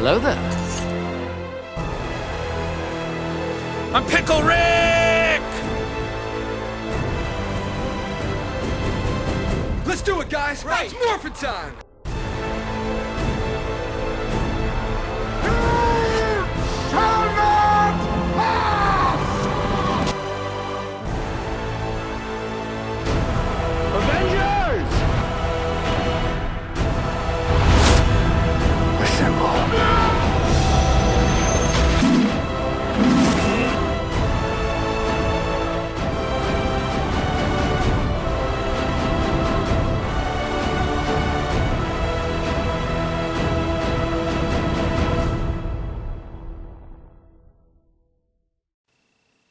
Hello there. I'm Pickle Rick! Let's do it, guys! Right. It's morphin' time! Avengers! Assemble.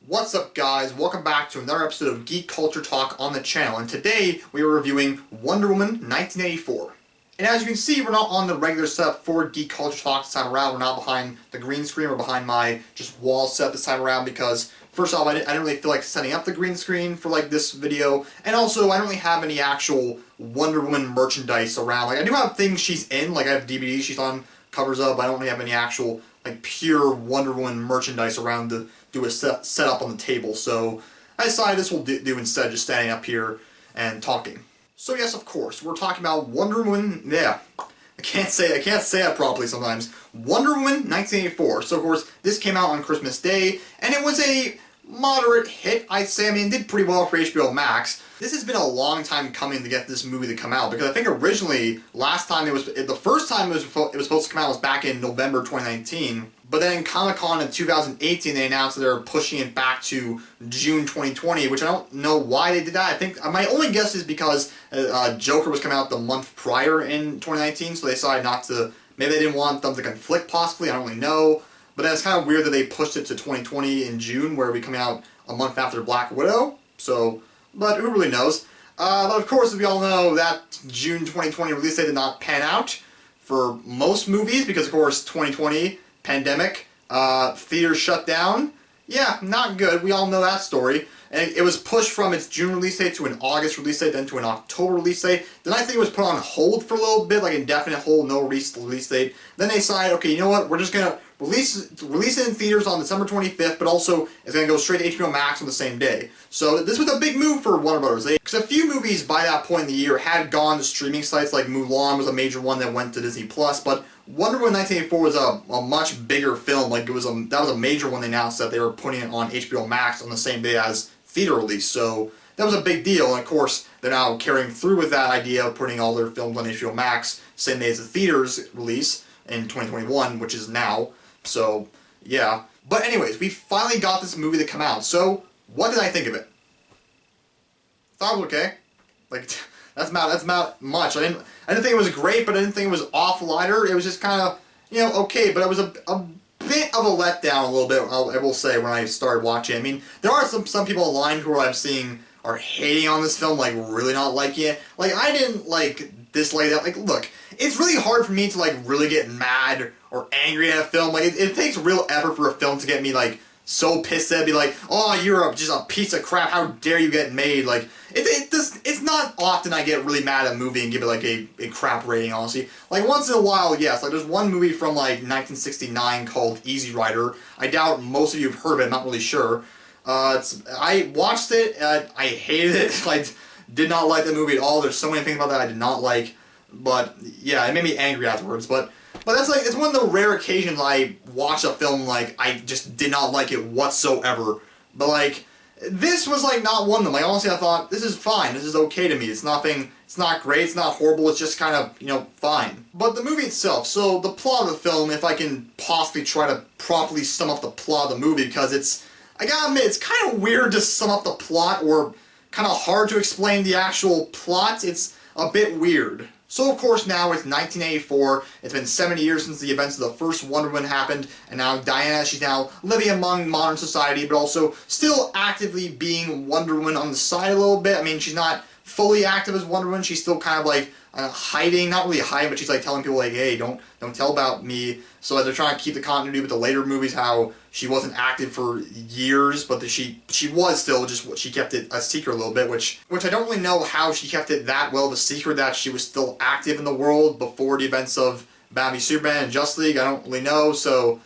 What's up, guys? Welcome back to another episode of Geek Culture Talk on the channel, and today we are reviewing Wonder Woman 1984. And as you can see, we're not on the regular setup for Geek Culture Talk this time around. We're not behind the green screen or behind my just wall setup this time around because, first off, I didn't really feel like setting up the green screen for like this video, and also I don't really have any actual Wonder Woman merchandise around. Like, I do have things she's in, like I have DVDs she's on covers of, but I don't really have any actual like pure Wonder Woman merchandise around to do a setup on the table, so I decided this will do instead of just standing up here and talking. So yes, of course, we're talking about Wonder Woman, I can't say it properly sometimes. Wonder Woman 1984. So of course, this came out on Christmas Day, and it was a moderate hit, I'd say. I mean, it did pretty well for HBO Max. This has been a long time coming to get this movie to come out, because I think originally, the first time it was supposed to come out was back in November 2019, but then Comic-Con in 2018, they announced that they're pushing it back to June 2020, which I don't know why they did that. I think, my only guess is because Joker was coming out the month prior in 2019, so they decided not to, maybe they didn't want them to conflict possibly, I don't really know. But then it's kind of weird that they pushed it to 2020 in June, where we come out a month after Black Widow. So, but who really knows? But of course, as we all know, that June 2020 release date did not pan out for most movies, because of course 2020, pandemic, theaters shut down. Yeah, not good. We all know that story. And it was pushed from its June release date to an August release date, then to an October release date. Then I think it was put on hold for a little bit, like indefinite hold, no release date. Then they decided, okay, you know what, we're just going to release it in theaters on December 25th, but also it's going to go straight to HBO Max on the same day. So this was a big move for Warner Brothers. Because a few movies by that point in the year had gone to streaming sites, like Mulan was a major one that went to Disney+, but Wonder Woman 1984 was a much bigger film. Like, that was a major one they announced that they were putting it on HBO Max on the same day as theater release, so that was a big deal, and of course they're now carrying through with that idea of putting all their films on HBO Max same day as the theaters release in 2021, which is now, so yeah. But anyways, we finally got this movie to come out, so what did I think of it? Thought it was okay. Like, that's not much. I didn't think it was great, but I didn't think it was awful either. It was just kind of, okay, but it was a bit of a letdown a little bit, I will say, when I started watching. I mean, there are some people online who I'm seeing are hating on this film, like, really not liking it. Like, I didn't, dislike that. Like, look, it's really hard for me to, really get mad or angry at a film. Like, it takes real effort for a film to get me, so pissed at it, be like, oh, you're just a piece of crap, how dare you get made. Like, it's not often I get really mad at a movie and give it, a crap rating, honestly. Like, once in a while, yes. Like, there's one movie from, 1969 called Easy Rider. I doubt most of you have heard of it, I'm not really sure. I watched it, and I hated it. I did not like the movie at all. There's so many things about that I did not like. But, yeah, it made me angry afterwards. But that's it's one of the rare occasions I watch a film I just did not like it whatsoever. But this was not one of them. Honestly, I thought, this is fine, this is okay to me. It's not great, it's not horrible, it's just kind of, fine. But the movie itself, so the plot of the film, if I can possibly try to properly sum up the plot of the movie, because I gotta admit, it's kind of weird to sum up the plot, or kind of hard to explain the actual plot. It's a bit weird. So of course now it's 1984, it's been 70 years since the events of the first Wonder Woman happened, and now Diana, she's now living among modern society, but also still actively being Wonder Woman on the side a little bit. I mean, she's not fully active as Wonder Woman, she's still kind of hiding, not really hiding, but she's telling people hey, don't tell about me. So they're trying to keep the continuity with the later movies, how she wasn't active for years, but that she was still, just she kept it a secret a little bit, which I don't really know how she kept it that well of a secret, that she was still active in the world before the events of Batman v Superman and Justice League. I don't really know, so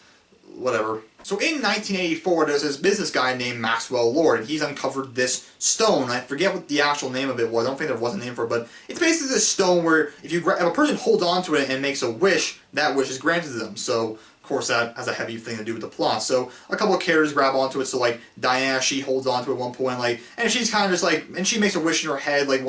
whatever. So in 1984, there's this business guy named Maxwell Lord, and he's uncovered this stone. I forget what the actual name of it was. I don't think there was a name for it, but it's basically this stone where if a person holds onto it and makes a wish, that wish is granted to them. So, of course, that has a heavy thing to do with the plot. So, a couple of characters grab onto it. So, like, Diana, she holds onto it at one point, like, and she's kind of just like, and she makes a wish in her head, like,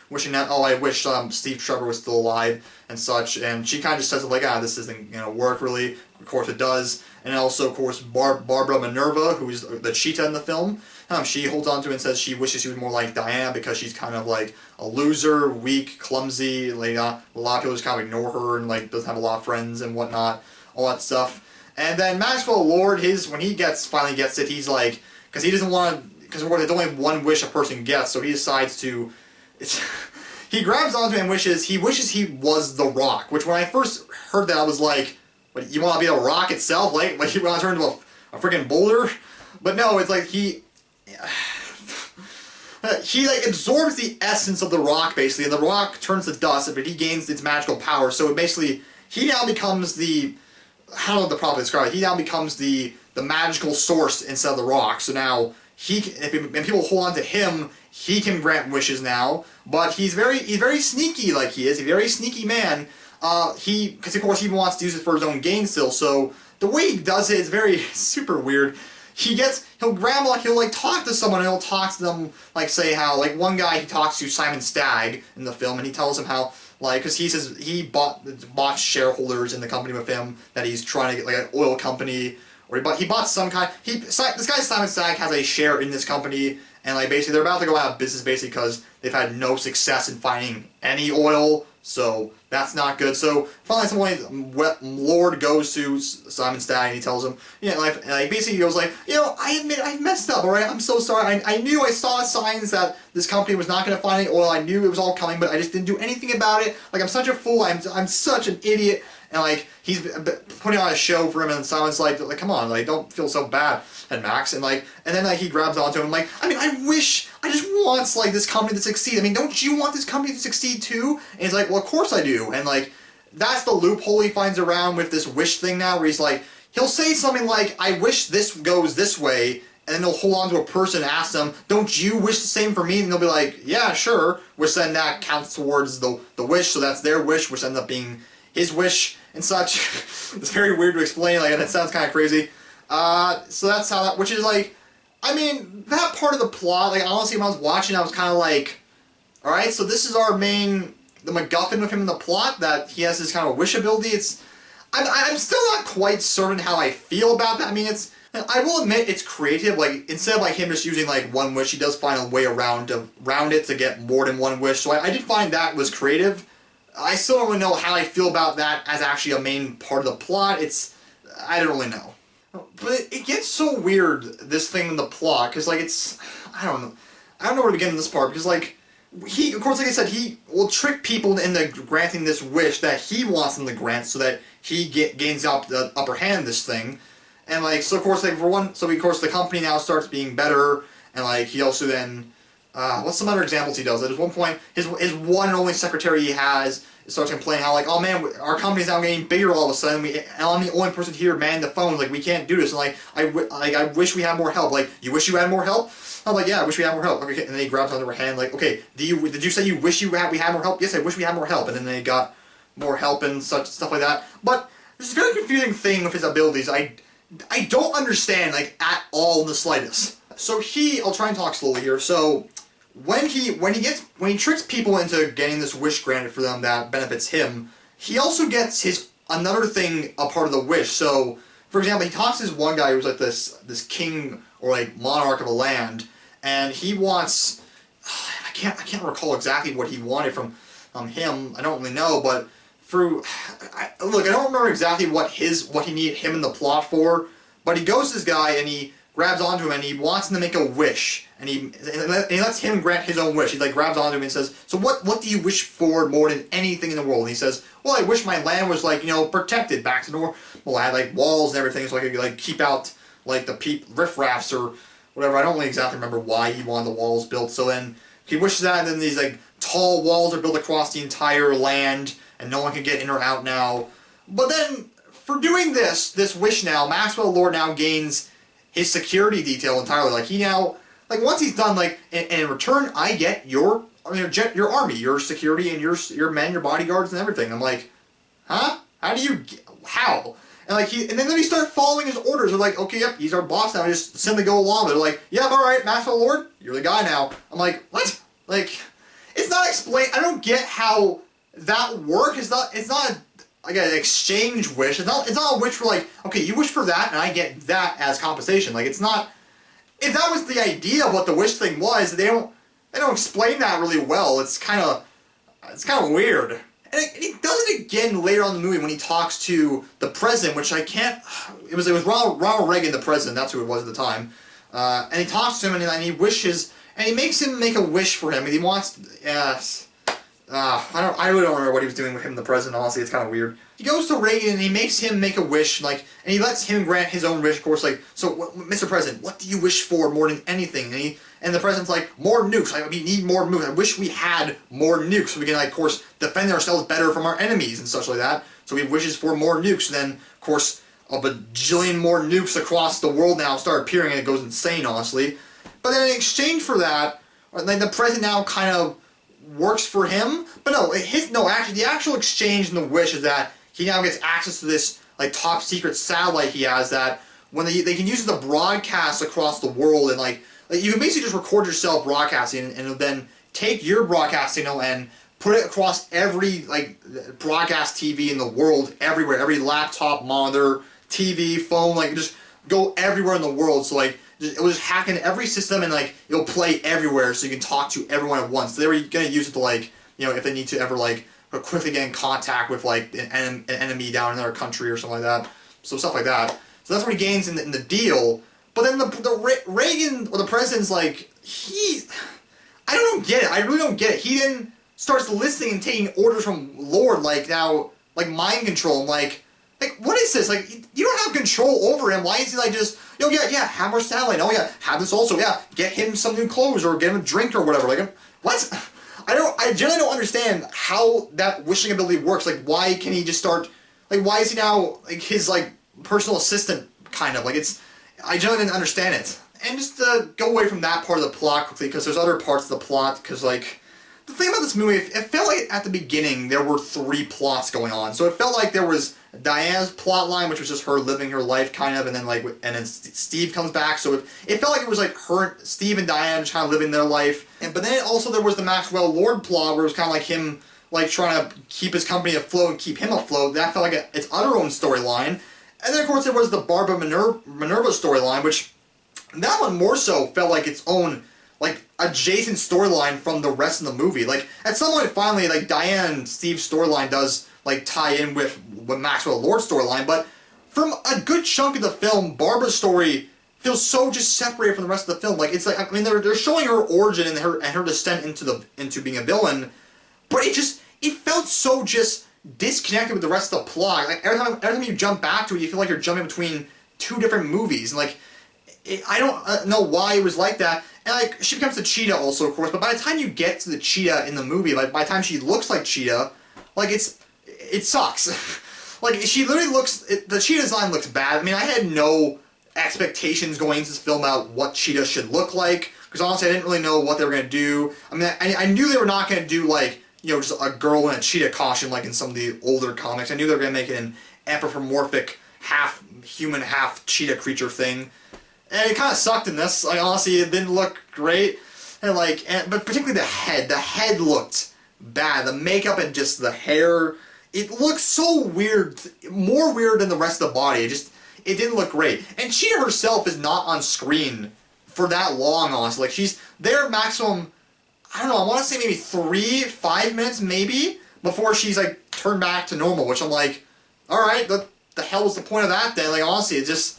wishing that, oh, I wish Steve Trevor was still alive and such. And she kind of just says, like, this isn't gonna work really. Of course, it does. And also, of course, Barbara Minerva, who's the cheetah in the film, she holds on to it and says she wishes she was more like Diana because she's kind of like a loser, weak, clumsy. Like, a lot of people just kind of ignore her and like doesn't have a lot of friends and whatnot, all that stuff. And then Maxwell Lord, when he finally gets it, he's like, because he doesn't want to, because there's only one wish a person gets, so he decides to. He grabs onto it and wishes he was the Rock. Which when I first heard that, I was like, "What, you want to be a rock itself? Like you want to turn into a freaking boulder?" But no, it's like he like absorbs the essence of the rock basically, and the rock turns to dust, but he gains its magical power. So it basically, he now becomes the, I don't know what to properly describe it. He now becomes the magical source instead of the rock. So now when people hold on to him, he can grant wishes now. But he's very sneaky, like he is a very sneaky man. Because of course he wants to use it for his own gain still. So the way he does it is very super weird. He'll grab, like, he'll like talk to someone, and he'll talk to them, like, say how, like, one guy he talks to Simon Stagg in the film, and he tells him how, like, because he says he bought shareholders in the company with him, that he's trying to get, like, an oil company, or he bought some kind, this guy Simon Stagg has a share in this company, and, like, basically they're about to go out of business, basically, because they've had no success in finding any oil, so that's not good. So finally, Lord goes to Simon Stagg and he tells him, like basically he goes like, I admit I messed up. All right, I'm so sorry. I knew I saw signs that this company was not going to find any oil. I knew it was all coming, but I just didn't do anything about it. Like, I'm such a fool. I'm such an idiot. And like he's putting on a show for him, and Simon's like come on, like don't feel so bad. And Max and then like he grabs onto him like, I just want like this company to succeed. I mean, don't you want this company to succeed too? And he's like, well, of course I do. And like that's the loophole he finds around with this wish thing now, where he's like, he'll say something like, I wish this goes this way. And then they'll hold on to a person and ask them, don't you wish the same for me? And they'll be like, yeah, sure. Which then that counts towards the wish, so that's their wish, which ends up being his wish and such. It's very weird to explain, like, and it sounds kind of crazy. So that's how that, which is like, I mean, that part of the plot, like, honestly, when I was watching, I was kind of like, alright, so this is the MacGuffin with him in the plot, that he has this kind of wish ability. I'm still not quite certain how I feel about that. I mean, I will admit it's creative, like, instead of like him just using like one wish, he does find a way around it to get more than one wish, so I did find that was creative. I still don't really know how I feel about that as actually a main part of the plot. I don't really know. But it gets so weird, this thing in the plot, because like I don't know where to begin in this part, because like, of course, like I said, he will trick people into granting this wish that he wants them to grant, so that he gains the upper hand in this thing. And like, so of course, like of course the company now starts being better, and like he also then, what's some other examples he does? At one point, his one and only secretary he has starts complaining how like, oh man, our company's now getting bigger all of a sudden. I'm the only person here manning the phone. Like, we can't do this. And like, I wish we had more help. Like, you wish you had more help? I'm like, yeah, I wish we had more help. Okay, and then he grabs onto her hand like, okay, did you say you wish we had more help? Yes, I wish we had more help. And then they got more help and such stuff like that. But there's a very confusing thing with his abilities. I don't understand, like, at all in the slightest. So I'll try and talk slowly here. So when he tricks people into getting this wish granted for them that benefits him, he also gets another thing a part of the wish. So, for example, he talks to this one guy who's like this king or like monarch of a land, and he wants, I can't recall exactly what he wanted from him. I don't really know, but I don't remember exactly what he needed him in the plot for, but he goes to this guy and he grabs onto him and he wants him to make a wish, and he lets him grant his own wish. He like grabs onto him and says, so what do you wish for more than anything in the world? And he says, well, I wish my land was like, protected back to normal. Well, I had like walls and everything, so I could like keep out like the riffraffs or whatever. I don't really exactly remember why he wanted the walls built. So then he wishes that, and then these like tall walls are built across the entire land, and no one can get in or out now. But then, for doing this wish now, Maxwell Lord now gains his security detail entirely. Like, he now, like, once he's done, like, and in return, I get your army, your security, and your men, your bodyguards, and everything. I'm like, huh? How? And like and then he start following his orders. They're like, okay, yep, he's our boss now. Just simply go along. They're like, yep, all right, Maxwell Lord, you're the guy now. I'm like, what? Like, it's not explained. I don't get how that works. It's not like an exchange wish. It's not a wish for like, okay, you wish for that, and I get that as compensation. Like, it's not. If that was the idea of what the wish thing was, they don't explain that really well. It's kind of weird. And he does it again later on in the movie when he talks to the president, which I can't. It was Ronald Reagan, the president. That's who it was at the time. And he talks to him, and he wishes, and he makes him make a wish for him. And he wants. Yes. I really don't remember what he was doing with him, the president. Honestly, it's kind of weird. He goes to Reagan and he makes him make a wish, and he lets him grant his own wish. Of course, like, so, Mr. President, what do you wish for more than anything? And the president's like, more nukes. Like, we need more nukes. I wish we had more nukes so we can, like, of course, defend ourselves better from our enemies and such like that. So he wishes for more nukes. And then, of course, a bajillion more nukes across the world now start appearing, and it goes insane, honestly. But then in exchange for that, like, the president now kind of works for him. But actually, the actual exchange in the wish is that he now gets access to this, like, top secret satellite he has that when they can use it to broadcast across the world, and like you can basically just record yourself broadcasting and then take your broadcast signal and put it across every, like, broadcast TV in the world, everywhere, every laptop, monitor, TV, phone, like, just go everywhere in the world. So like it will just hack into every system, and like it'll play everywhere, so you can talk to everyone at once. So they were gonna use it to, like, if they need to ever, like, quickly get in contact with, like, an enemy down in another country or something like that. So stuff like that. So that's what he gains in the deal. But then the Reagan, or the president's like, I don't get it. I really don't get it. He then starts listening and taking orders from Lord, like, now, like, mind control. I'm like, what is this? Like, you don't have control over him. Why is he like just, yeah, have our satellite. Oh yeah, have this also. Yeah, get him some new clothes or get him a drink or whatever. Like, what? I generally don't understand how that wishing ability works. Like, why can he just start, like, why is he now, like, his, like, personal assistant, kind of? Like, I generally didn't understand it. And just to go away from that part of the plot quickly, because there's other parts of the plot, because, like, the thing about this movie, it felt like at the beginning there were 3 plots going on. So it felt like there was Diana's plot line, which was just her living her life, kind of, and then Steve comes back. So it felt like it was like Steve and Diana just kind of living their life. But then also there was the Maxwell Lord plot, where it was kind of like him, like, trying to keep his company afloat and keep him afloat. That felt like its other own storyline. And then of course there was the Barbara Minerva storyline, which that one more so felt like its own, like, adjacent storyline from the rest of the movie. Like, at some point finally, like, Diane and Steve's storyline does, like, tie in with Maxwell Lord's storyline, but from a good chunk of the film, Barbara's story feels so just separated from the rest of the film. Like, it's like, I mean, they're showing her origin and her descent into being a villain, but it felt so just disconnected with the rest of the plot. Like, every time you jump back to it, you feel like you're jumping between 2 different movies, and like, I don't know why it was like that. And like, she becomes the cheetah also, of course, but by the time you get to the cheetah in the movie, like, by the time she looks like Cheetah, like, it sucks. Like, she literally the cheetah design looks bad. I mean, I had no expectations going into this film about what Cheetah should look like, because honestly I didn't really know what they were going to do. I mean, I knew they were not going to do, like, just a girl in a cheetah costume like in some of the older comics. I knew they were going to make it an anthropomorphic, half human, half cheetah creature thing. And it kind of sucked in this. Like, honestly, it didn't look great. And like, but particularly the head. The head looked bad. The makeup and just the hair, it looked so weird. More weird than the rest of the body. It didn't look great. And Cheetah herself is not on screen for that long, honestly. Like, she's there maximum, I don't know, I want to say maybe 3-5 minutes maybe, before she's, like, turned back to normal, which I'm like, alright, the hell was the point of that then? Like, honestly, it just,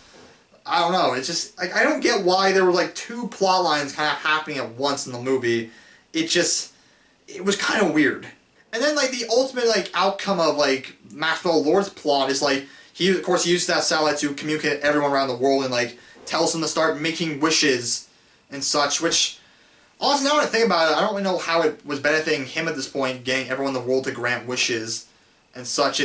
I don't know, it's just, like, I don't get why there were, like, 2 plot lines kind of happening at once in the movie. It was kind of weird. And then, like, the ultimate, like, outcome of, like, Maxwell Lord's plot is, like, he, of course, used that satellite to communicate with everyone around the world and, like, tells them to start making wishes and such, which, honestly, now when I think about it, I don't really know how it was benefiting him at this point, getting everyone in the world to grant wishes and such.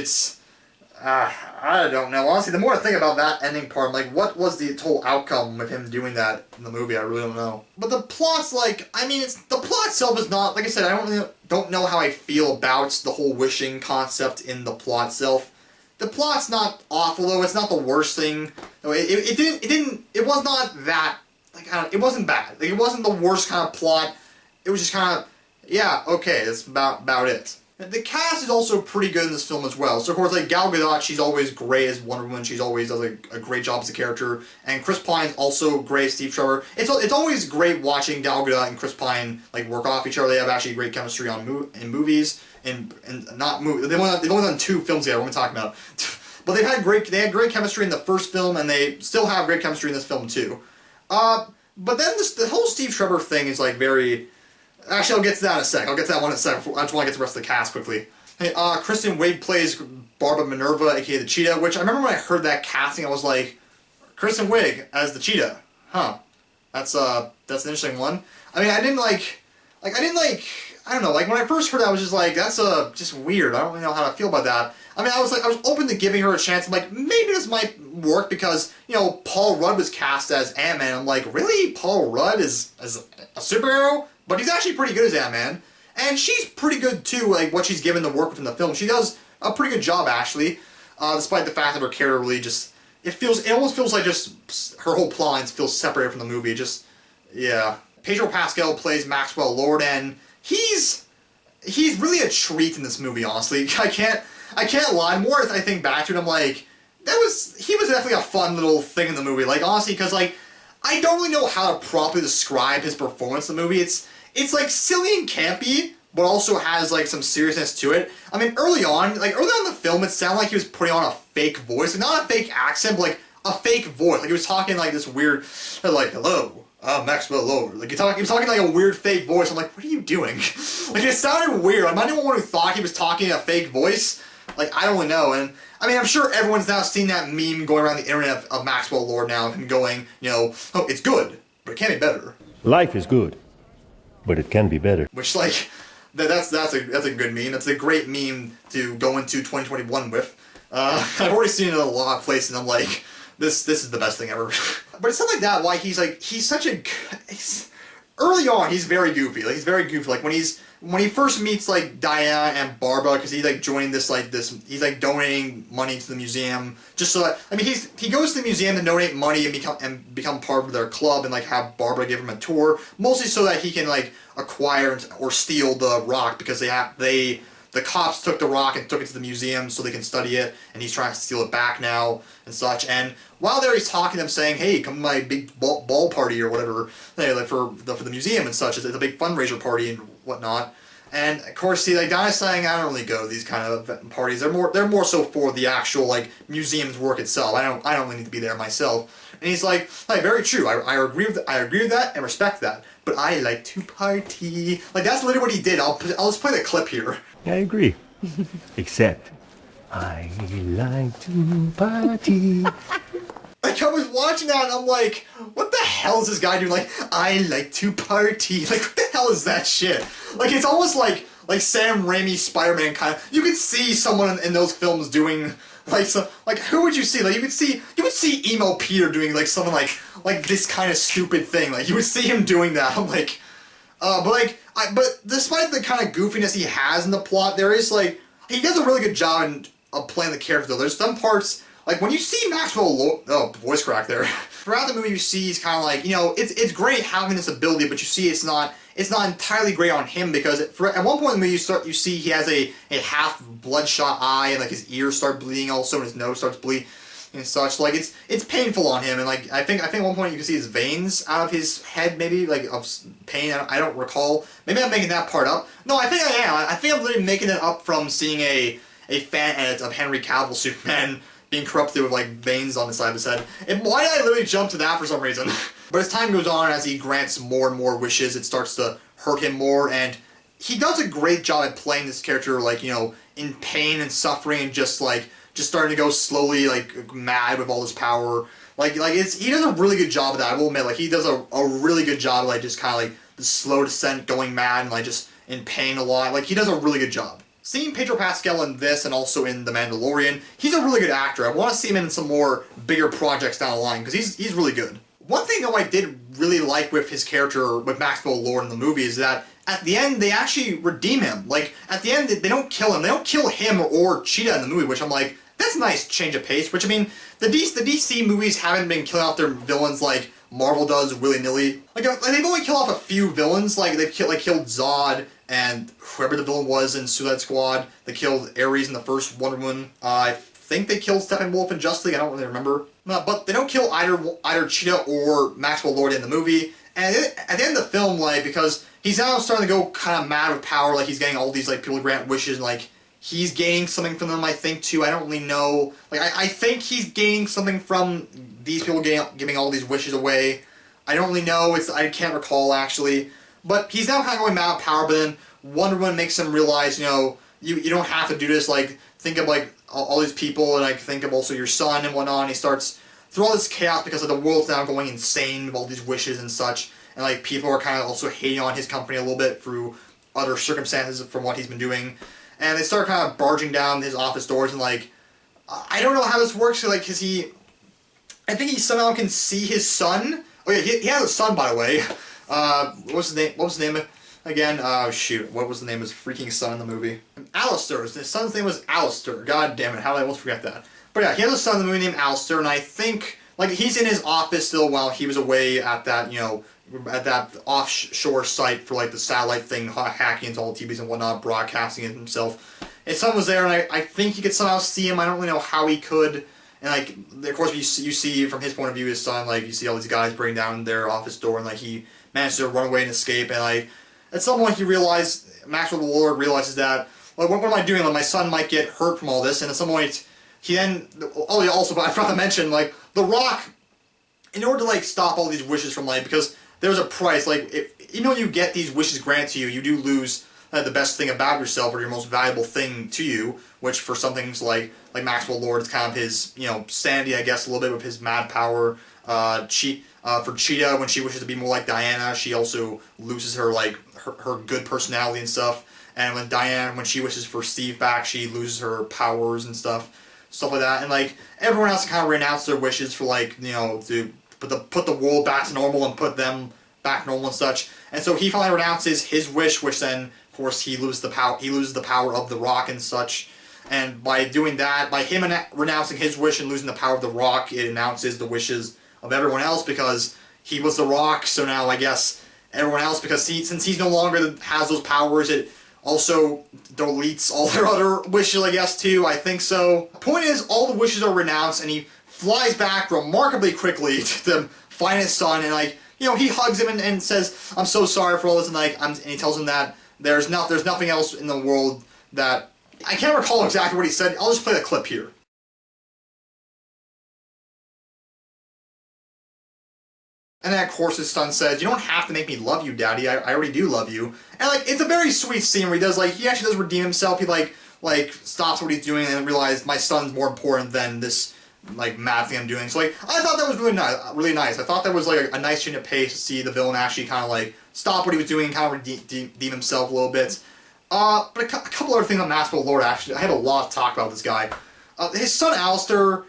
I don't know. Honestly, the more I think about that ending part, I'm like, what was the total outcome of him doing that in the movie? I really don't know. But the plot's like, I mean, the plot itself is not, like I said, don't know how I feel about the whole wishing concept in the plot itself. The plot's not awful though. It's not the worst thing. No, it was not that, like, it wasn't bad. Like, it wasn't the worst kind of plot. It was just kind of, yeah, okay, that's about it. The cast is also pretty good in this film as well. So of course, like Gal Gadot, she's always great as Wonder Woman. She's always does a great job as a character. And Chris Pine's also great as Steve Trevor. It's always great watching Gal Gadot and Chris Pine like work off each other. They have actually great chemistry in movies and not movies. They've only done 2 films together. What am I talking about? But they had great chemistry in the first film, and they still have great chemistry in this film too. But then the whole Steve Trevor thing is like very. Actually, I'll get to that in a sec. I'll get to that one in a sec. I just want to get to the rest of the cast quickly. Hey, Kristen Wiig plays Barbara Minerva, aka the Cheetah, which I remember when I heard that casting, I was like, Kristen Wiig as the Cheetah. Huh. That's an interesting one. I mean, I don't know, like when I first heard that, I was just like, that's just weird. I don't really know how to feel about that. I mean, I was open to giving her a chance. I'm like, maybe this might work because, you know, Paul Rudd was cast as Ant-Man. I'm like, really? Paul Rudd is a superhero? But he's actually pretty good as Ant-Man. And she's pretty good too, like what she's given to work with in the film. She does a pretty good job actually, despite the fact that her character really just, it almost feels like just her whole plot lines feel separated from the movie. Just, yeah. Pedro Pascal plays Maxwell Lord, and he's really a treat in this movie, honestly. I can't lie. The more I think back to it, I'm like, he was definitely a fun little thing in the movie. Like, honestly, because like, I don't really know how to properly describe his performance in the movie. It's like silly and campy, but also has like some seriousness to it. I mean, early on in the film, it sounded like he was putting on a fake voice. Like, not a fake accent, but like a fake voice. Like he was talking like this weird, like, hello, I'm Maxwell Lord. Like he was talking like a weird fake voice. I'm like, what are you doing? Like it sounded weird. I'm not even one who thought he was talking in a fake voice. Like, I don't really know. And I mean, I'm sure everyone's now seen that meme going around the internet of Maxwell Lord now, and him going, you know, oh, it's good, but it can be better. Life is good, but it can be better. Which, like, that's a good meme. That's a great meme to go into 2021 with. I've already seen it in a lot of places, and I'm like, this is the best thing ever. But it's something like that. Why early on, he's very goofy. Like, he's very goofy. Like when he first meets like Diana and Barbara, because he's like joining this, he's like donating money to the museum just so that, I mean, he goes to the museum to donate money and become part of their club and like have Barbara give him a tour, mostly so that he can like acquire or steal the rock, because the cops took the rock and took it to the museum so they can study it, and he's trying to steal it back now and such. And while there, he's talking to them, saying, "Hey, come to my big ball party or whatever, like for the museum and such. It's a big fundraiser party and whatnot." And of course, see, like Donna's saying, "I don't really go to these kind of parties. They're more so for the actual like museum's work itself. I don't really need to be there myself." And he's like, "Very true. I agree with that and respect that. But I like to party." Like that's literally what he did. I'll just play the clip here. I agree. Except, I like to party. Like, I was watching that and I'm like, what the hell is this guy doing? Like, I like to party. Like, what the hell is that shit? Like, it's almost like Sam Raimi Spider-Man kind of. You could see someone in those films doing, like, who would you see? Like, you would see Emo Peter doing, like, something like this kind of stupid thing. Like, you would see him doing that. I'm like, but despite the kind of goofiness he has in the plot, there is, like, he does a really good job of playing the character, though. There's some parts, like, when you see Maxwell Lord, voice crack there. Throughout the movie, you see he's kind of like, you know, it's great having this ability, but you see it's not entirely great on him, because at one point in the movie, you see he has a half bloodshot eye, and, like, his ears start bleeding also, and his nose starts bleeding and such. Like, it's painful on him, and, like, I think at one point you can see his veins out of his head, maybe, like, of pain. I don't recall. Maybe I'm making that part up. No, I think I am. I think I'm literally making it up from seeing a fan edit of Henry Cavill Superman being corrupted with, like, veins on the side of his head. And why did I literally jump to that for some reason? But as time goes on, as he grants more and more wishes, it starts to hurt him more, and he does a great job at playing this character, like, you know, in pain and suffering, and just starting to go slowly, like, mad with all this power. Like he does a really good job of that, I will admit. Like, he does a really good job of, like, just kind of, like, the slow descent, going mad, and, like, just in pain a lot. Like, he does a really good job. seeing Pedro Pascal in this and also in The Mandalorian, he's a really good actor. I want to see him in some more bigger projects down the line because he's really good. One thing though I did really like with his character, with Maxwell Lord in the movie, is that at the end they actually redeem him. Like, at the end they don't kill him. They don't kill him or Cheetah in the movie, which I'm like, that's a nice change of pace. Which, I mean, the DC movies haven't been killing off their villains like Marvel does willy-nilly. Like they've only killed off a few villains. Like they've killed Zod and whoever the villain was in Suicide Squad. They killed Ares in the first Wonder Woman. I think they killed Steppenwolf in Justice League. I don't really remember. But they don't kill either Cheetah or Maxwell Lord in the movie. And at the end of the film, like, because he's now starting to go kind of mad with power, like he's getting all these like people to grant wishes, and like he's gaining something from them, I think, too. I don't really know. Like, I think he's gaining something from these people giving all these wishes away. I don't really know. I can't recall, actually. But he's now kind of going mad with power, but then Wonder Woman makes him realize, you know, you don't have to do this. Like, think of, like, all these people, and, like, think of also your son and whatnot. And he starts through all this chaos because, like, the world's now going insane with all these wishes and such. And, like, people are kind of also hating on his company a little bit through other circumstances from what he's been doing. And they start kind of barging down his office doors, and, like, I don't know how this works, like, because I think he somehow can see his son. Oh, yeah, he has a son, by the way. What was his name again? Oh, shoot. What was the name of his freaking son in the movie? Alistair. His son's name was Alistair. God damn it, how did I almost forget that? But yeah, he has a son in the movie named Alistair, and I think, like, he's in his office still while he was away at that, you know, at that offshore site for, like, the satellite thing, hacking into all the TVs and whatnot, broadcasting it himself. His son was there, and I think he could somehow see him. I don't really know how he could. And, like, of course, you see from his point of view, his son, like, you see all these guys breaking down their office door, and, like, he managed to run away and escape, and, like, at some point he realized, Maxwell Lord realizes that, like, what am I doing? Like, my son might get hurt from all this, and at some point, he then, oh, yeah, also, but I forgot to mention, like, The Rock, in order to, like, stop all these wishes from, like, because there's a price, like, even though you get these wishes granted to you, you do lose the best thing about yourself, or your most valuable thing to you, which for some things like Maxwell Lord is kind of his, you know, sanity, I guess, a little bit with his mad power. For Cheetah, when she wishes to be more like Diana, she also loses her, like, her good personality and stuff. And when Diana, when she wishes for Steve back, she loses her powers and stuff like that. And, like, everyone else kind of renounce their wishes for, like, you know, to put the world back to normal and put them back normal and such. And so he finally renounces his wish, which then, of course, he loses the power of the Rock and such. And by doing that, by him renouncing his wish and losing the power of the Rock, it announces the wishes of everyone else, because he was the Rock. So now I guess everyone else, because since he's no longer has those powers, it also deletes all their other wishes, I guess, too. I think so. The point is, all the wishes are renounced, and he flies back remarkably quickly to find his son, and, like, you know, he hugs him and says, "I'm so sorry for all this," and, like, and he tells him that there's nothing else in the world that, I can't recall exactly what he said. I'll just play the clip here. And then, of course, his son says, "You don't have to make me love you, Daddy. I already do love you." And, like, it's a very sweet scene where he does, like, he actually does redeem himself. He, like stops what he's doing and realizes my son's more important than this, like, mad thing I'm doing. So, like, I thought that was really nice. I thought that was, like, a nice change of pace to see the villain actually kind of, like, stop what he was doing and kind of redeem himself a little bit. But a couple other things on Maxwell Lord, actually. I had a lot to talk about this guy. His son, Alistair,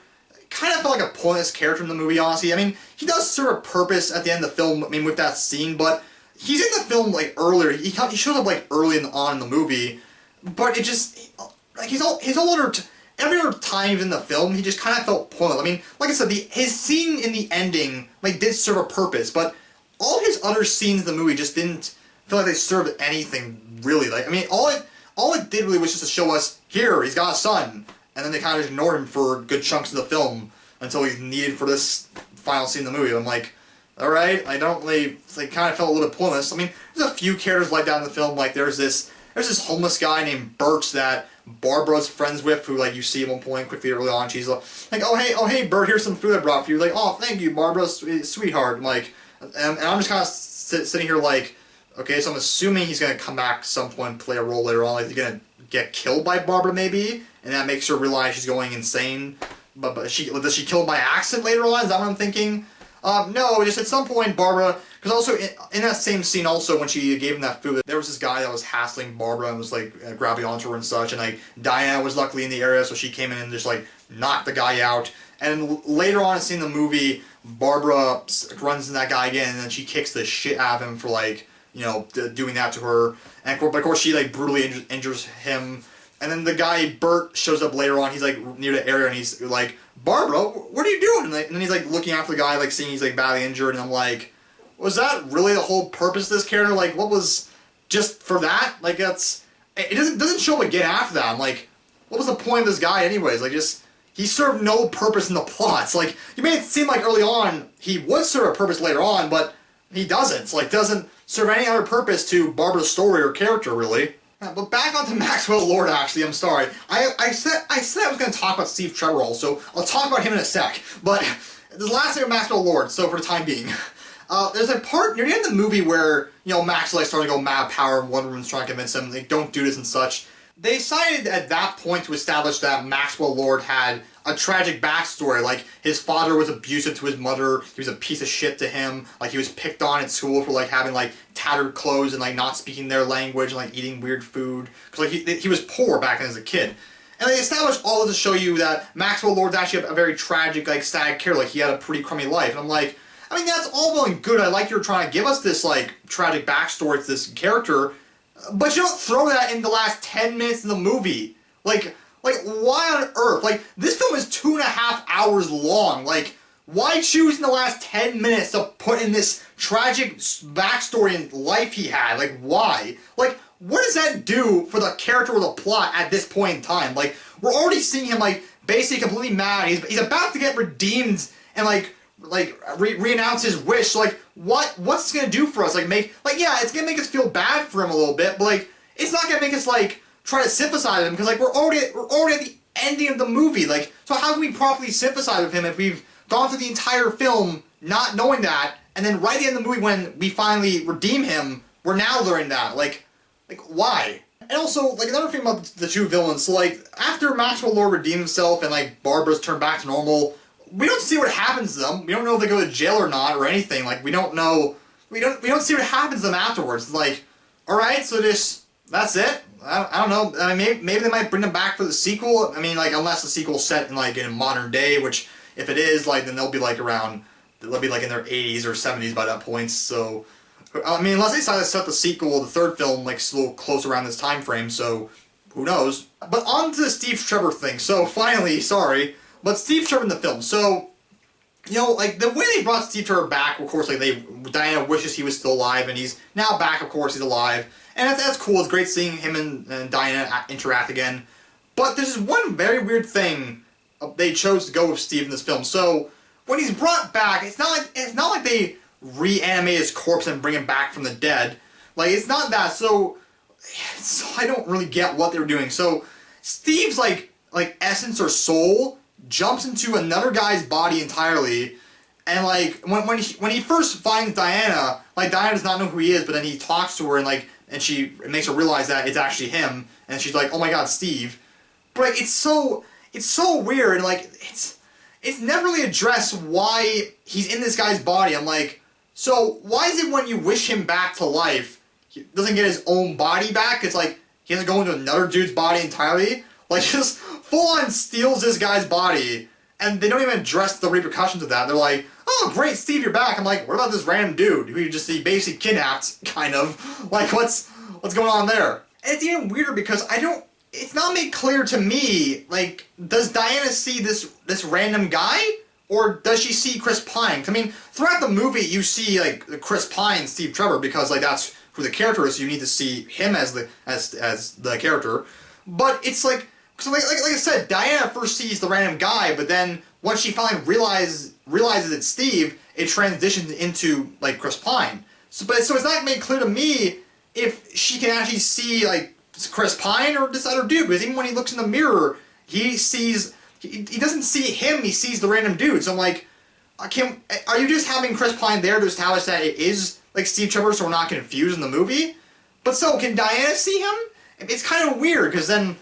kind of felt like a pointless character in the movie, honestly. I mean, he does serve a purpose at the end of the film, I mean, with that scene, but he's in the film, like, earlier. He showed up, like, early on in the movie, but it just, like, every other time he was in the film, he just kind of felt pointless. I mean, like I said, his scene in the ending, like, did serve a purpose, but all his other scenes in the movie just didn't feel like they served anything, really. Like, I mean, all it did really was just to show us, here, he's got a son, and then they kind of ignored him for good chunks of the film until he's needed for this final scene in the movie. I'm like, alright, I don't really, like, kind of felt a little bit pointless. I mean, there's a few characters like that in the film, like, there's this homeless guy named Bert that Barbara's friends with, who, like, you see at one point quickly early on, she's like, oh hey Bert, here's some food I brought for you. Like, oh, thank you, Barbara, sweetheart. I'm like, and I'm just kind of sitting here like, okay, so I'm assuming he's going to come back at some point and play a role later on. Like, he's going to get killed by Barbara, maybe, and that makes her realize she's going insane. But does she kill him by accident later on? Is that what I'm thinking? No, just at some point, Barbara Because also, in that same scene also, when she gave him that food, there was this guy that was hassling Barbara and was like grabbing onto her and such, and like Diana was luckily in the area, so she came in and just like knocked the guy out. And later on in the movie, Barbara runs into that guy again, and then she kicks the shit out of him for like, you know, doing that to her. And of course she like brutally injures him. And then the guy, Bert, shows up later on. He's like near the area and he's like, Barbara, what are you doing? And then he's like looking after the guy, like seeing he's like badly injured. And I'm like, was that really the whole purpose of this character? Like, what was just for that? Like, it doesn't show up again after that. I'm like, what was the point of this guy anyways? Like, he served no purpose in the plots. Like, you made it seem like early on he would serve a purpose later on, but he doesn't. It's like, doesn't serve any other purpose to Barbara's story or character, really. But back onto Maxwell Lord, actually, I'm sorry. I said I was going to talk about Steve Trevor also. I'll talk about him in a sec. But the last thing of Maxwell Lord, so for the time being. There's a part near the end of the movie where, you know, Maxwell is starting to go mad power and Wonder Woman's trying to convince him, like, don't do this and such. They decided at that point to establish that Maxwell Lord had a tragic backstory, like his father was abusive to his mother, he was a piece of shit to him, like he was picked on at school for like having like tattered clothes and like not speaking their language and like eating weird food, because like he was poor back then as a kid. And they established all of this to show you that Maxwell Lord's actually a very tragic, like sad character, like he had a pretty crummy life. And I'm like, I mean, that's all well and good. I like you're trying to give us this like tragic backstory to this character, but you don't throw that in the last 10 minutes of the movie. Like, why on earth? Like, this film is 2.5 hours long. Like, why choose in the last 10 minutes to put in this tragic backstory and life he had? Like, why? Like, what does that do for the character or the plot at this point in time? Like, we're already seeing him, like, basically completely mad. He's about to get redeemed and, re-announce his wish. So, like, what's this gonna do for us? Like, yeah, it's gonna make us feel bad for him a little bit, but, like, it's not gonna make us, like, try to sympathize with him, because, like, we're already at the ending of the movie. Like, so how can we properly sympathize with him if we've gone through the entire film not knowing that, and then right at the end of the movie when we finally redeem him, we're now learning that? Like, why? And also, like, another thing about the two villains, so, like, after Maxwell Lord redeemed himself and, like, Barbara's turned back to normal, we don't see what happens to them. We don't know if they go to jail or not or anything. Like, we don't know. We don't see what happens to them afterwards. It's like, alright, so that's it? I don't know. I mean, maybe they might bring them back for the sequel. I mean, like, unless the sequel's set in, like, in modern day, which, if it is, like, then they'll be, like, they'll be, like, in their 80s or 70s by that point, so, I mean, unless they decide to set the sequel, the third film, like, a little close around this time frame, so, who knows. But on to the Steve Trevor thing. So, finally, sorry, but Steve Trevor in the film. So, you know, like, the way they brought Steve Trevor back, of course, like, Diana wishes he was still alive, and he's now back, of course, he's alive. And that's cool. It's great seeing him and Diana interact again. But there's one very weird thing they chose to go with Steve in this film. So when he's brought back, it's not like they reanimate his corpse and bring him back from the dead. Like, it's not that. So I don't really get what they were doing. So Steve's like essence or soul jumps into another guy's body entirely. And, like, when he first finds Diana, like, Diana does not know who he is, but then he talks to her and, like, and it makes her realize that it's actually him, and she's like, oh my god, Steve. But, like, it's so weird, and, like, it's never really addressed why he's in this guy's body. I'm like, so why is it when you wish him back to life, he doesn't get his own body back? It's like, he has to go into another dude's body entirely? Like, just full-on steals this guy's body, and they don't even address the repercussions of that. They're like, oh, great, Steve, you're back. I'm like, what about this random dude who you just see basically kidnapped, kind of? Like, what's going on there? And it's even weirder because it's not made clear to me, like, does Diana see this random guy? Or does she see Chris Pine? I mean, throughout the movie, you see, like, Chris Pine, Steve Trevor, because, like, that's who the character is, so you need to see him as the character. But it's like, so like I said, Diana first sees the random guy, but then once she finally realizes it's Steve, it transitions into, like, Chris Pine. So it's not made clear to me if she can actually see, like, Chris Pine or this other dude, because even when he looks in the mirror, he doesn't see him, he sees the random dude. So I'm like, are you just having Chris Pine there to establish that it is, like, Steve Trevor, so we're not confused in the movie? But so, can Diana see him? It's kind of weird, because then,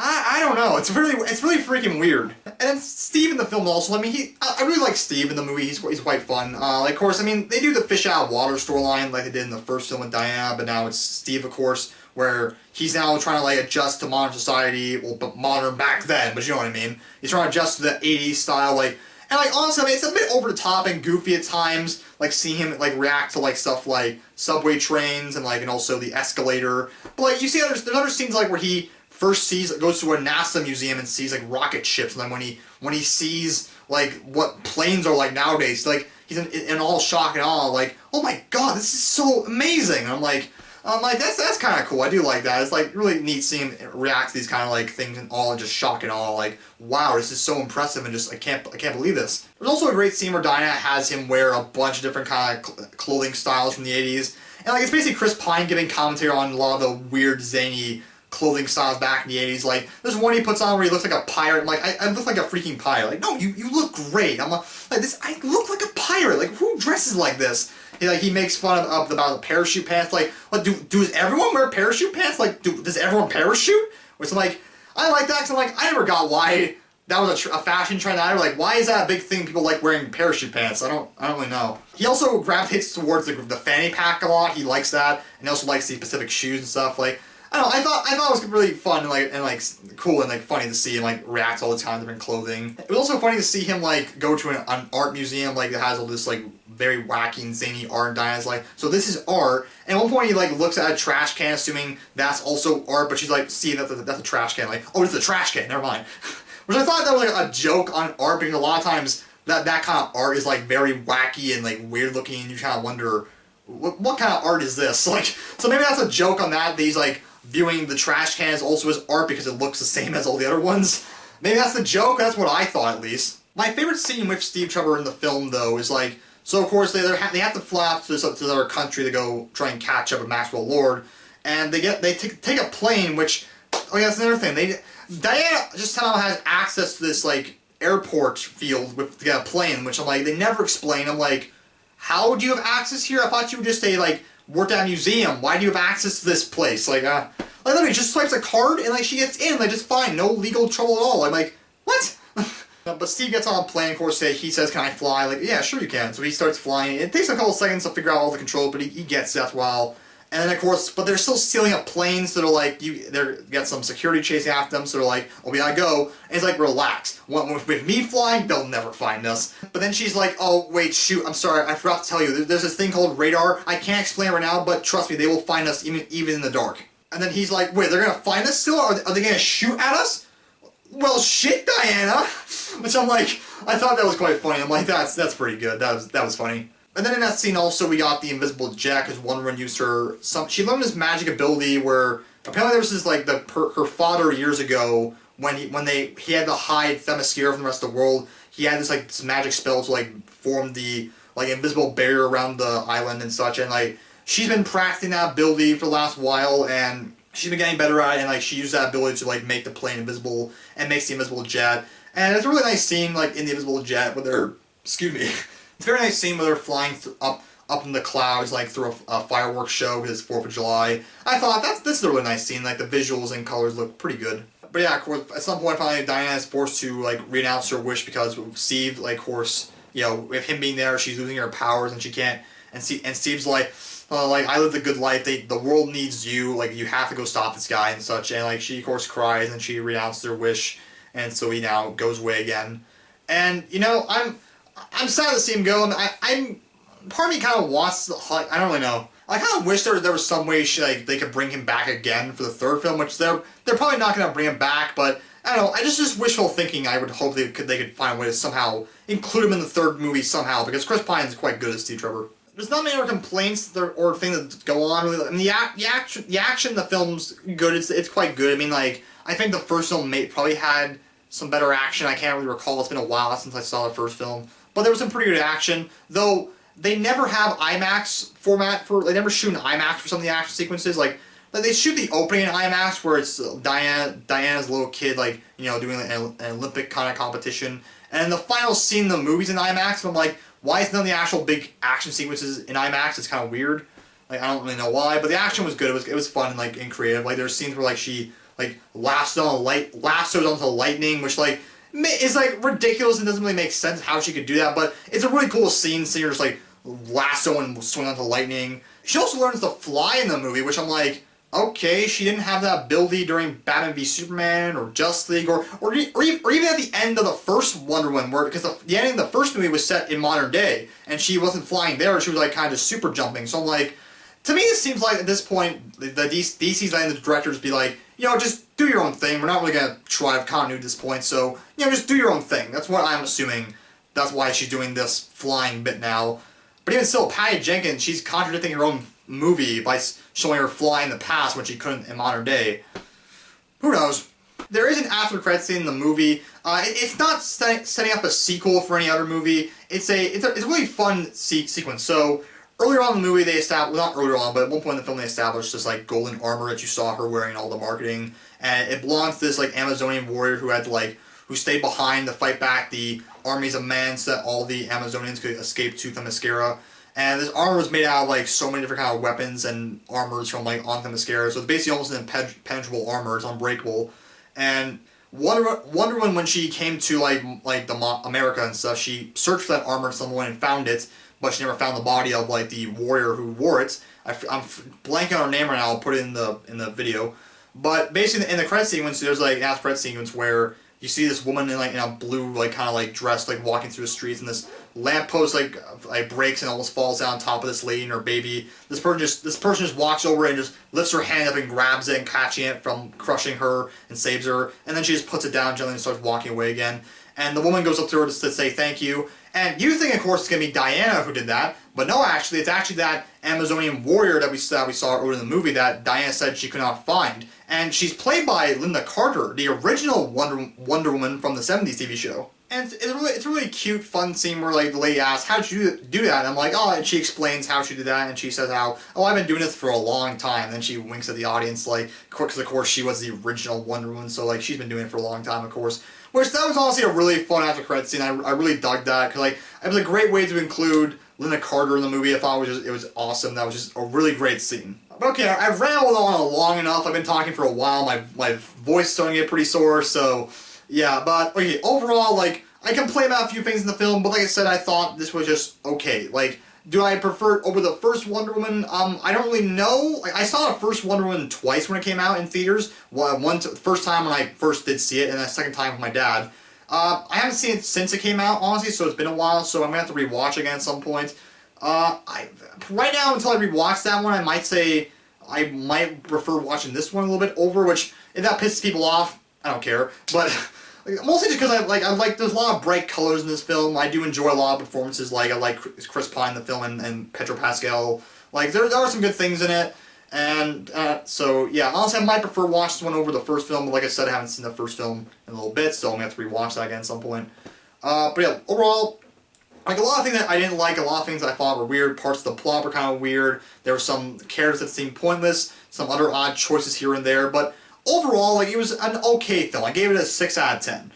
I don't know. It's really freaking weird. And then Steve in the film also. I mean, I really like Steve in the movie. He's quite fun. Like, of course, I mean, they do the fish out of water storyline like they did in the first film with Diana, but now it's Steve, of course, where he's now trying to like adjust to modern society. Well, but modern back then, but you know what I mean. He's trying to adjust to the '80s style, like. And like honestly, I mean, it's a bit over the top and goofy at times. Like seeing him like react to like stuff like subway trains and like and also the escalator. But like you see, there's other scenes like where he first goes to a NASA museum and sees like rocket ships. And then when he sees like what planes are like nowadays, like he's in all shock and awe. Like, oh my god, this is so amazing. And I'm like that's kind of cool. I do like that. It's like really neat seeing him react to these kind of like things and all, and just shock and awe. Like, wow, this is so impressive, and just I can't believe this. There's also a great scene where Diana has him wear a bunch of different kind of clothing styles from the '80s, and like it's basically Chris Pine giving commentary on a lot of the weird zany clothing styles back in the '80s. Like there's one he puts on where he looks like a pirate. I'm like, I look like a freaking pirate. Like, no, you look great. I'm like this. I look like a pirate. Like, who dresses like this? He makes fun of about the parachute pants. Like, what does everyone wear parachute pants? Like, does everyone parachute? Which I'm like, I like that because I'm like, I never got why that was a fashion trend either. Like, why is that a big thing? People like wearing parachute pants. I don't really know. He also gravitates towards the fanny pack a lot. He likes that, and he also likes the Pacific shoes and stuff. Like, I don't know. I thought it was really fun and like cool and like funny to see him like react to all the time to different clothing. It was also funny to see him like go to an art museum like that has all this like very wacky and zany art. And Diana's like, so this is art. And at one point he like looks at a trash can, assuming that's also art, but she's like, see, that's a trash can. Like, oh, it's a trash can. Never mind. Which I thought that was like a joke on art, because a lot of times that kind of art is like very wacky and like weird looking, and you kind of wonder what kind of art is this? Like, so maybe that's a joke on that he's like viewing the trash can as also as art because it looks the same as all the other ones. Maybe that's the joke. That's what I thought, at least. My favorite scene with Steve Trevor in the film, though, is like, so of course they have to fly off to their country to go try and catch up with Maxwell Lord, and they take a plane. Which, oh yeah, that's another thing. Diana just somehow has access to this like airport field to get a plane, which I'm like, they never explain. I'm like, how do you have access here? I thought you would just say like worked at a museum. Why do you have access to this place? Like literally just swipes a card and like she gets in like just fine, no legal trouble at all. I'm like, what? But Steve gets on a plane, of course. He says, "Can I fly?" Like, yeah, sure you can. So he starts flying. It takes a couple seconds to figure out all the controls, but he gets it after a while. And then of course, but they're still stealing up planes, so they're like, they're got some security chasing after them, so they're like, oh, we gotta go. And it's like, relax. With me flying, they'll never find us. But then she's like, oh wait, shoot, I'm sorry, I forgot to tell you. There's this thing called radar. I can't explain it right now, but trust me, they will find us even in the dark. And then he's like, wait, they're gonna find us still? Are they gonna shoot at us? Well, shit, Diana. Which I'm like, I thought that was quite funny. I'm like, that's pretty good. That was funny. And then in that scene also we got the invisible jet, because Wonder Woman used she learned this magic ability where apparently there was this like her father years ago when he had to hide Themyscira from the rest of the world. He had this magic spell to like form the like invisible barrier around the island and such, and like she's been practicing that ability for the last while, and she's been getting better at it, and like she used that ability to like make the plane invisible and makes the invisible jet. And it's a really nice scene like in the invisible jet where they're, excuse me. It's a very nice scene where they're flying up in the clouds, like through a fireworks show because it's 4th of July. I thought this is a really nice scene. Like the visuals and colors look pretty good. But yeah, of course, at some point, finally, Diana is forced to like renounce her wish because Steve, like, of course, you know, with him being there, she's losing her powers and she can't. And Steve's like, I lived a good life. The world needs you. Like, you have to go stop this guy and such. And like she, of course, cries and she renounces her wish, and so he now goes away again. And you know, I'm sad to see him go. I'm part of me kind of wants to, like, I don't really know. I kind of wish there was some way they could bring him back again for the third film, which they're probably not going to bring him back. But I don't know. I just wishful thinking. I would hope they could find a way to somehow include him in the third movie somehow, because Chris Pine is quite good as Steve Trevor. There's not many other complaints or things that go on. I mean, the action in the film's good. It's quite good. I mean, like, I think the first film probably had some better action. I can't really recall. It's been a while since I saw the first film. But there was some pretty good action, though they never have IMAX format they never shoot in IMAX for some of the action sequences. Like they shoot the opening in IMAX where it's Diana's little kid, like, you know, doing an Olympic kind of competition. And the final scene in the movie's in IMAX, and I'm like, why is none of the actual big action sequences in IMAX? It's kind of weird. Like, I don't really know why, but the action was good. It was fun and like and creative. Like there's scenes where like she like lassos onto lightning, which like is like ridiculous and doesn't really make sense how she could do that. But it's a really cool scene seeing her just like lasso and swing onto lightning. She also learns to fly in the movie, which I'm like, okay, she didn't have that ability during Batman v Superman or Justice League or even at the end of the first Wonder Woman, because the ending of the first movie was set in modern day, and she wasn't flying there, she was like kind of super jumping. So I'm like, to me, it seems like at this point, the DC's letting the directors be like, just do your own thing. We're not really going to drive continuity at this point, so, just do your own thing. That's what I'm assuming. That's why she's doing this flying bit now. But even still, Patty Jenkins, she's contradicting her own movie by showing her fly in the past when she couldn't in modern day. Who knows? There is an after credits scene in the movie. It's not setting up a sequel for any other movie. It's a really fun sequence. So earlier on in the movie, they established, well, not earlier on, but at one point in the film, they established this like golden armor that you saw her wearing in all the marketing, and it belongs to this like Amazonian warrior who stayed behind to fight back the armies of men so that all the Amazonians could escape to Themyscira. And this armor was made out of like so many different kind of weapons and armors from like on Themyscira, so it's basically almost an impenetrable armor. It's unbreakable. And Wonder Woman, when she came to like America and stuff, she searched for that armor at some point and found it, but she never found the body of like the warrior who wore it. I'm blanking on her name right now. I'll put it in the video. But basically, in the credit sequence, there's like an after credit sequence where you see this woman in a blue kind of dress walking through the streets, and this lamppost breaks and almost falls down on top of this lady and her baby. This person just walks over and just lifts her hand up and grabs it and catching it from crushing her and saves her, and then she just puts it down gently and starts walking away again. And the woman goes up to her to say thank you. And you think, of course, it's going to be Diana who did that, but no, actually, it's actually that Amazonian warrior that we saw earlier in the movie that Diana said she could not find. And she's played by Linda Carter, the original Wonder Woman from the 70s TV show. And it's a really cute, fun scene where the lady asks, "How'd you do that?" And I'm like, "Oh," and she explains how she did that, and she says how, "Oh, I've been doing this for a long time." And then she winks at the audience, because of course she was the original Wonder Woman, so she's been doing it for a long time, of course. Which that was honestly a really fun after credits scene. I really dug that because it was a great way to include Linda Carter in the movie. I thought it was awesome. That was just a really great scene. But okay, I've rambled on long enough. I've been talking for a while. My voice is starting to get pretty sore. So yeah, but okay, overall, I complain about a few things in the film, but like I said, I thought this was just okay. Do I prefer it over the first Wonder Woman? I don't really know. I saw the first Wonder Woman twice when it came out in theaters. First time when I first did see it, and the second time with my dad. I haven't seen it since it came out, honestly, so it's been a while, so I'm going to have to rewatch again at some point. Right now, until I rewatch that one, I might say I might prefer watching this one a little bit over, which, if that pisses people off, I don't care. But mostly just because I like there's a lot of bright colors in this film. I do enjoy a lot of performances. I like Chris Pine in the film and Pedro Pascal. There are some good things in it. And so yeah, honestly I might prefer watch this one over the first film, but like I said, I haven't seen the first film in a little bit, so I'm gonna have to rewatch that again at some point. But yeah, overall, a lot of things that I didn't like, a lot of things that I thought were weird. Parts of the plot were kind of weird. There were some characters that seemed pointless, some other odd choices here and there, but overall, it was an okay film. I gave it a 6 out of 10.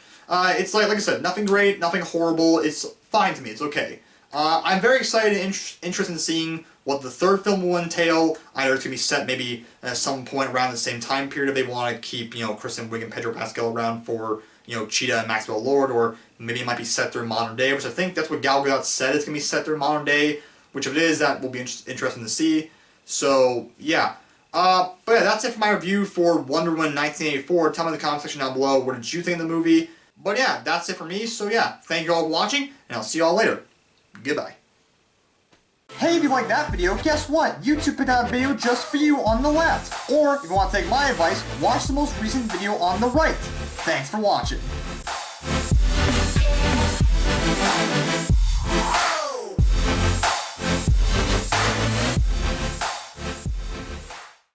It's like I said, nothing great, nothing horrible. It's fine to me. It's okay. I'm very excited and interested in seeing what the third film will entail. Either it's going to be set maybe at some point around the same time period if they want to keep, Kristen Wiig and Pedro Pascal around for, Cheetah and Maxwell Lord, or maybe it might be set during modern day, which I think that's what Gal Gadot said it's going to be set during modern day, which if it is, that will be interesting to see. So, yeah. But yeah, that's it for my review for Wonder Woman 1984. Tell me in the comment section down below, what did you think of the movie? But yeah, that's it for me. So yeah, thank you all for watching, and I'll see you all later. Goodbye. Hey, if you liked that video, guess what? YouTube put out a video just for you on the left. Or, if you want to take my advice, watch the most recent video on the right. Thanks for watching.